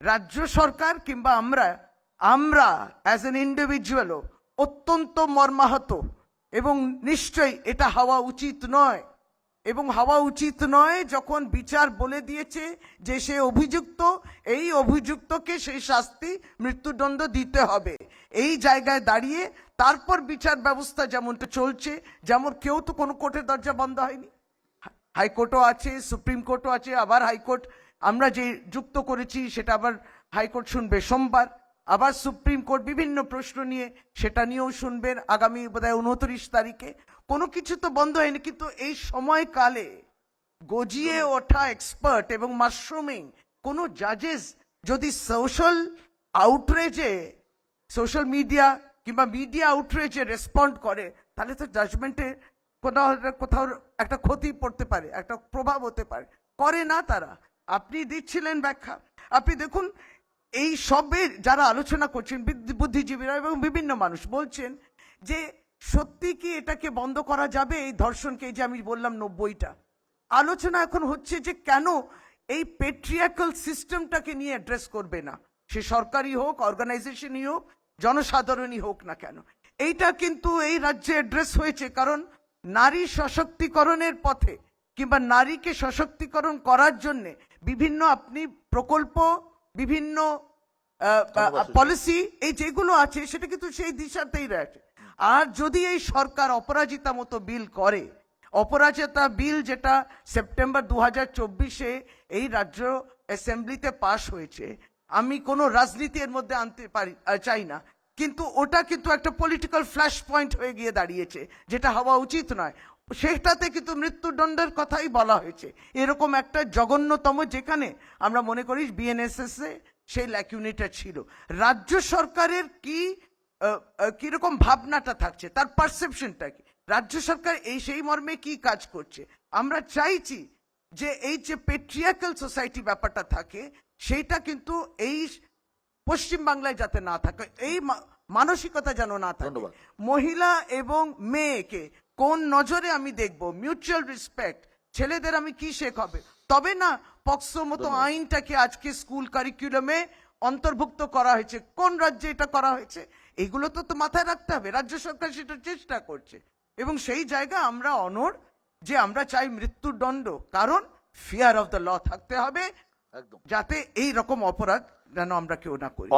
রাজ্য সরকার কিংবা আমরা আমরা অ্যাজ এন ইন্ডিভিজুয়ালও অত্যন্ত মর্মাহত, এবং নিশ্চয়ই এটা হওয়া উচিত নয়। এবং হওয়া উচিত নয় যখন বিচার বলে দিয়েছে যে সে অভিযুক্ত, এই অভিযুক্তকে সেই শাস্তি মৃত্যুদণ্ড দিতে হবে। এই জায়গায় দাঁড়িয়ে তারপর বিচার ব্যবস্থা যেমনটা চলছে, যেমন কেউ তো কোনো কোর্টের দরজা বন্ধ হয়নি, হাইকোর্টও আছে, সুপ্রিম কোর্টও আছে, আবার হাইকোর্ট আমরা যে যুক্ত করেছি সেটা আবার হাইকোর্ট শুনবে সোমবার, আবার সুপ্রিম কোর্ট বিভিন্ন প্রশ্ন নিয়ে সেটা নিয়েও শুনবেন আগামী বোধহয় 29 তারিখে। কোনো কিছু তো বন্ধ হয়নি, কিন্তু এই সময়কালে গজিয়ে ওঠা এক্সপার্ট এবং মাশরুমিং কোনো জাজেস যদি সোশ্যাল আউটরেজে, সোশ্যাল মিডিয়া কিংবা মিডিয়া আউটরেজে রেসপন্ড করে, তাহলে তো জাজমেন্টে কোথাও কোথাও একটা ক্ষতি পড়তে পারে, একটা প্রভাব হতে পারে। করে না তারা। আপনি দিচ্ছিলেন ব্যাখ্যা, আপনি দেখুন এই সবে যারা আলোচনা করছেন বুদ্ধিজীবীরা এবং বিভিন্ন মানুষ বলছেন যে সত্যি কি এটাকে বন্ধ করা যাবে, এই ধর্ষণকে, যে আমি বললাম 90টা আলোচনা এখন হচ্ছে যে কেন এই পেট্রিয়ার্কাল সিস্টেমটাকে নিয়ে অ্যাড্রেস করবে না, সে সরকারি হোক, অর্গানাইজেশনই হোক, জনসাধারণই হোক না কেন। এইটা কিন্তু এই রাজ্যে অ্যাড্রেস হয়েছে, কারণ নারী সশক্তিকরণের পথে কিংবা নারীকে সশক্তিকরণ করার জন্য বিভিন্ন আপনি প্রকল্প, বিভিন্ন পলিসি এই যেগুলো আছে সেটা কিন্তু সেই দিশাতেই রয়েছে। আর যদি এই সরকার অপরাজিতা মতো বিল করে, অপরাজিতা বিল যেটা সেপ্টেম্বর 2024-এ এই রাজ্য অ্যাসেম্বলিতে পাশ হয়েছে, আমি কোনো রাজনীতি এর মধ্যে আনতে চাই না, কিন্তু ওটা কিন্তু একটা পলিটিক্যাল ফ্ল্যাশ পয়েন্ট হয়ে গিয়ে দাঁড়িয়েছে, যেটা হওয়া উচিত নয়। সেটাতে কিন্তু মৃত্যুদণ্ডের কথাই বলা হয়েছে, এরকম একটা জঘন্যতম, যেখানে আমরা মনে করি বিএনএসএস এ সেই ল্যাকুনিটা ছিল। রাজ্য সরকারের কিরকম ভাবনাটা থাকছে, তার পারসেপশনটা কি, রাজ্য সরকার এই সেই মর্মে কি কাজ করছে। আমরা চাইছি যে এই যে পেট্রিয়ার্কাল সোসাইটি ব্যাপারটা থাকে, সেইটা কিন্তু এই পশ্চিমবাংলায় যাতে না থাকে, এই মানসিকতা যেন না থাকে। মহিলা এবং মেয়েকে কোন নজরে আমি দেখব, মিউচুয়াল রেসপেক্ট, ছেলেদের আমি কি শেখাবে, তবে না পক্সো মতো আইনটাকে আজকে স্কুল কারিকুলামে অন্তর্ভুক্ত করা হয়েছে। কোন রাজ্যে এটা করা হয়েছে, এগুলো তো মাথায় রাখতে হবে। রাজ্য সরকার সেটা চেষ্টা করছে, এবং সেই জায়গা আমরা অনড় যে আমরা চাই মৃত্যুদণ্ড, কারণ ফিয়ার অফ দ্য ল থাকতে হবে, যাতে এই রকম অপরাধ যেন আমরা কেউ না করি।